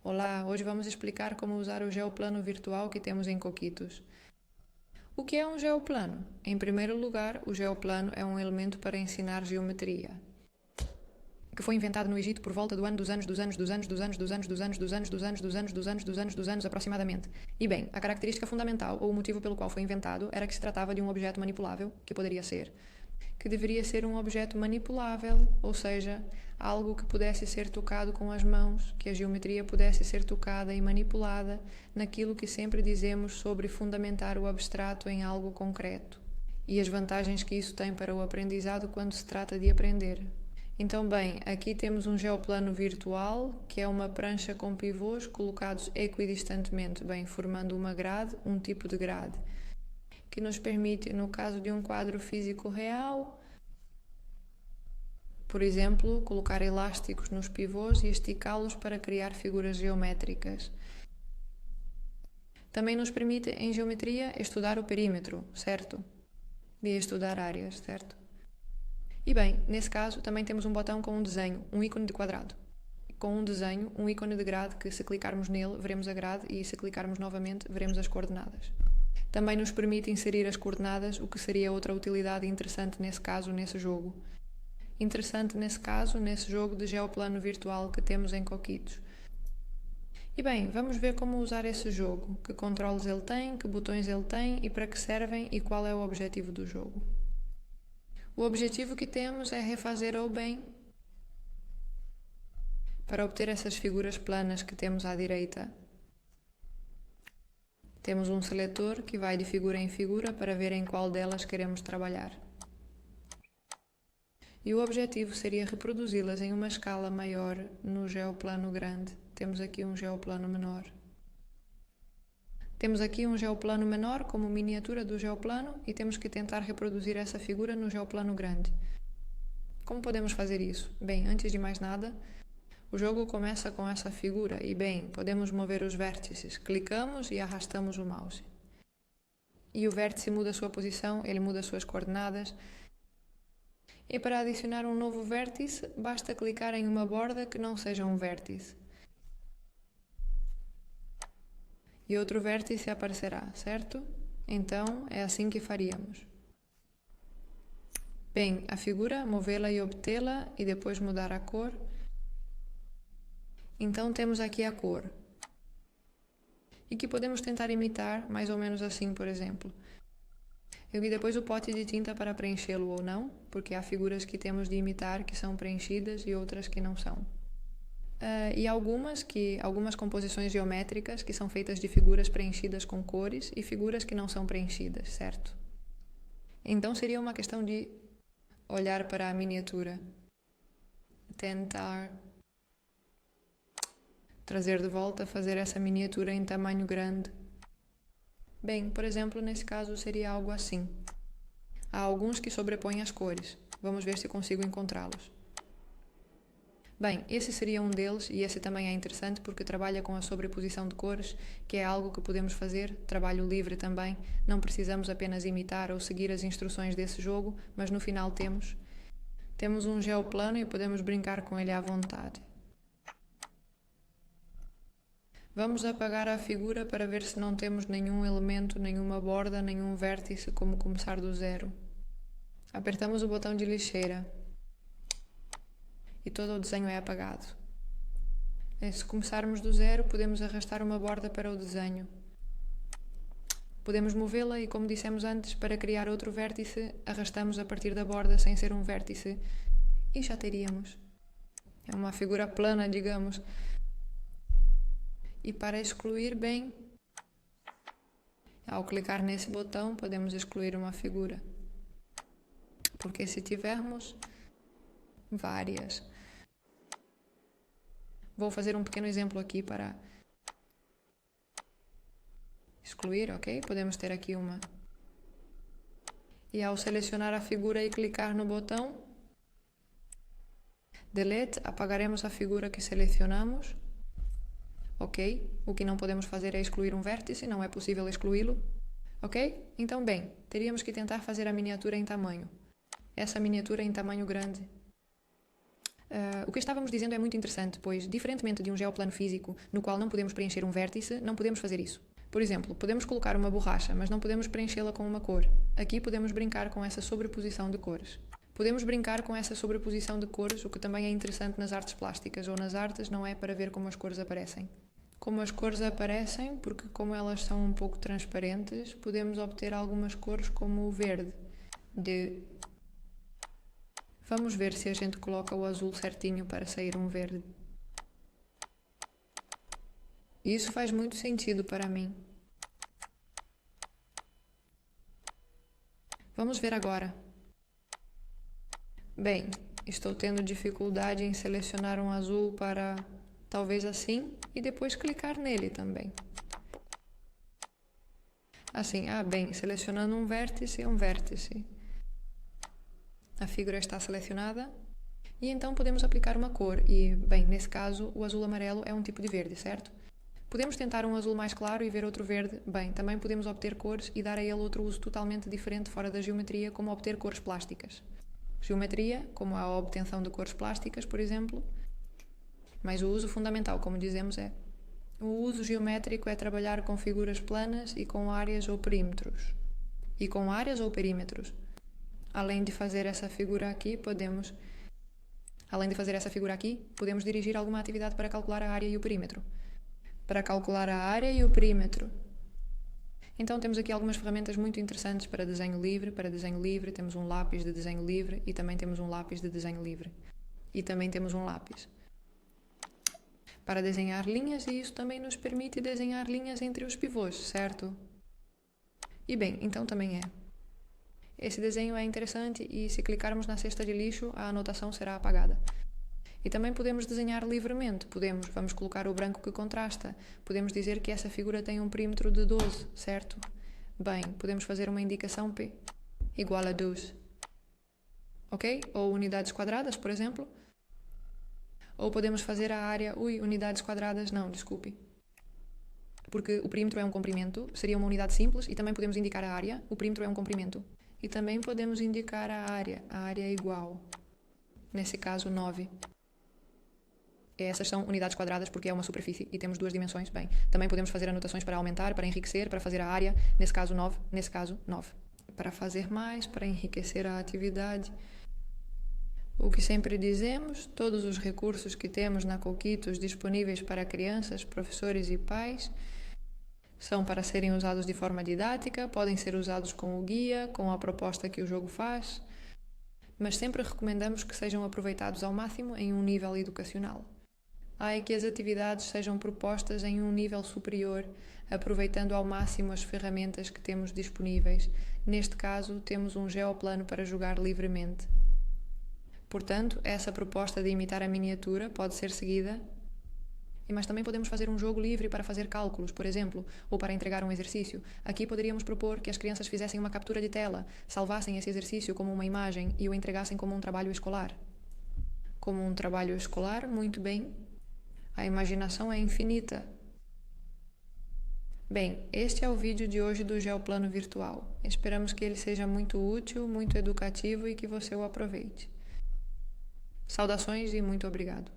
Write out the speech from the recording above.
Olá, hoje vamos explicar como usar o geoplano virtual que temos em Coquitos. O que é um geoplano? Em primeiro lugar, o geoplano é um elemento para ensinar geometria, que foi inventado no Egito por volta do ano dos anos aproximadamente. E bem, a característica fundamental ou o motivo pelo qual foi inventado era que se tratava de um objeto manipulável, que deveria ser um objeto manipulável, ou seja, algo que pudesse ser tocado com as mãos, que a geometria pudesse ser tocada e manipulada naquilo que sempre dizemos sobre fundamentar o abstrato em algo concreto e as vantagens que isso tem para o aprendizado quando se trata de aprender. Então, bem, aqui temos um geoplano virtual, que é uma prancha com pivôs colocados equidistantemente, bem, formando uma grade, um tipo de grade, que nos permite, no caso de um quadro físico real, por exemplo, colocar elásticos nos pivôs e esticá-los para criar figuras geométricas. Também nos permite, em geometria, estudar o perímetro, certo? De estudar áreas, certo? E bem, nesse caso, também temos um botão com um desenho, um ícone de quadrado. Com um desenho, um ícone de grade que, se clicarmos nele, veremos a grade e, se clicarmos novamente, veremos as coordenadas. Também nos permite inserir as coordenadas, o que seria outra utilidade interessante nesse caso, nesse jogo. Interessante nesse caso, nesse jogo de geoplano virtual que temos em Coquitos. E bem, vamos ver como usar esse jogo, que controles ele tem, que botões ele tem e para que servem e qual é o objetivo do jogo. O objetivo que temos é refazer ou bem para obter essas figuras planas que temos à direita. Temos um seletor que vai de figura em figura para ver em qual delas queremos trabalhar. E o objetivo seria reproduzi-las em uma escala maior no geoplano grande. Temos aqui um geoplano menor. Temos aqui um geoplano menor como miniatura do geoplano e temos que tentar reproduzir essa figura no geoplano grande. Como podemos fazer isso? Bem, antes de mais nada, o jogo começa com essa figura e, bem, podemos mover os vértices. Clicamos e arrastamos o mouse. E o vértice muda a sua posição, ele muda as suas coordenadas. E para adicionar um novo vértice, basta clicar em uma borda que não seja um vértice. E outro vértice aparecerá, certo? Então, é assim que faríamos. Bem, a figura, movê-la e obtê-la e depois mudar a cor. Então temos aqui a cor. E que podemos tentar imitar, mais ou menos assim, por exemplo. Eu vi depois o pote de tinta para preenchê-lo ou não, porque há figuras que temos de imitar que são preenchidas e outras que não são. E algumas composições geométricas que são feitas de figuras preenchidas com cores e figuras que não são preenchidas, certo? Então seria uma questão de olhar para a miniatura, tentar trazer de volta, fazer essa miniatura em tamanho grande. Bem, por exemplo, nesse caso seria algo assim. Há alguns que sobrepõem as cores. Vamos ver se consigo encontrá-los. Bem, esse seria um deles e esse também é interessante porque trabalha com a sobreposição de cores, que é algo que podemos fazer, trabalho livre também, não precisamos apenas imitar ou seguir as instruções desse jogo, mas no final temos um geoplano e podemos brincar com ele à vontade. Vamos apagar a figura para ver se não temos nenhum elemento, nenhuma borda, nenhum vértice, como começar do zero. Apertamos o botão de lixeira e todo o desenho é apagado. Se começarmos do zero, podemos arrastar uma borda para o desenho. Podemos movê-la e, como dissemos antes, para criar outro vértice, arrastamos a partir da borda sem ser um vértice e já teríamos. É uma figura plana, digamos. E para excluir, bem, ao clicar nesse botão, podemos excluir uma figura. Porque se tivermos várias. Vou fazer um pequeno exemplo aqui para excluir, ok? Podemos ter aqui uma. E ao selecionar a figura e clicar no botão Delete, apagaremos a figura que selecionamos. Ok? O que não podemos fazer é excluir um vértice, não é possível excluí-lo. Ok? Então, bem, teríamos que tentar fazer a miniatura em tamanho. Essa miniatura em tamanho grande. O que estávamos dizendo é muito interessante, pois, diferentemente de um geoplano físico, no qual não podemos preencher um vértice, não podemos fazer isso. Por exemplo, podemos colocar uma borracha, mas não podemos preenchê-la com uma cor. Aqui podemos brincar com essa sobreposição de cores. Podemos brincar com essa sobreposição de cores, o que também é interessante nas artes plásticas ou nas artes, não é para ver como as cores aparecem. Como as cores aparecem, porque como elas são um pouco transparentes, podemos obter algumas cores como o verde. Vamos ver se a gente coloca o azul certinho para sair um verde. Isso faz muito sentido para mim. Vamos ver agora. Bem, estou tendo dificuldade em selecionar um azul para talvez assim e depois clicar nele também. Assim, bem, selecionando um vértice é um vértice. A figura está selecionada e então podemos aplicar uma cor e, bem, nesse caso o azul amarelo é um tipo de verde, certo? Podemos tentar um azul mais claro e ver outro verde. Bem, também podemos obter cores e dar a ele outro uso totalmente diferente fora da geometria, como obter cores plásticas. Geometria, como a obtenção de cores plásticas, por exemplo. Mas o uso fundamental, como dizemos, o uso geométrico é trabalhar com figuras planas e com áreas ou perímetros. Além de fazer essa figura aqui, podemos dirigir alguma atividade para calcular a área e o perímetro. Então temos aqui algumas ferramentas muito interessantes para desenho livre. Para desenho livre temos um lápis de desenho livre e também temos um lápis de desenho livre. E também temos um lápis para desenhar linhas, e isso também nos permite desenhar linhas entre os pivôs, certo? E bem, então também esse desenho é interessante e se clicarmos na cesta de lixo, a anotação será apagada. E também podemos desenhar livremente. Vamos colocar o branco que contrasta. Podemos dizer que essa figura tem um perímetro de 12, certo? Bem, podemos fazer uma indicação P igual a 12. Ok? Ou unidades quadradas, por exemplo. Ou podemos fazer a área... unidades quadradas, não, desculpe. Porque o perímetro é um comprimento, seria uma unidade simples, e também podemos indicar a área. O perímetro é um comprimento. E também podemos indicar a área é igual. Nesse caso, 9. Essas são unidades quadradas porque é uma superfície e temos 2 dimensões. Bem, também podemos fazer anotações para aumentar, para enriquecer, para fazer a área. Nesse caso, 9. Nesse caso, 9. Para fazer mais, para enriquecer a atividade. O que sempre dizemos, todos os recursos que temos na Coquitos disponíveis para crianças, professores e pais são para serem usados de forma didática, podem ser usados com o guia, com a proposta que o jogo faz, mas sempre recomendamos que sejam aproveitados ao máximo em um nível educacional. É que as atividades sejam propostas em um nível superior, aproveitando ao máximo as ferramentas que temos disponíveis. Neste caso, temos um geoplano para jogar livremente. Portanto, essa proposta de imitar a miniatura pode ser seguida, mas também podemos fazer um jogo livre para fazer cálculos, por exemplo, ou para entregar um exercício. Aqui poderíamos propor que as crianças fizessem uma captura de tela, salvassem esse exercício como uma imagem e o entregassem como um trabalho escolar. Como um trabalho escolar, muito bem. A imaginação é infinita. Bem, este é o vídeo de hoje do Geoplano Virtual. Esperamos que ele seja muito útil, muito educativo e que você o aproveite. Saudações e muito obrigado.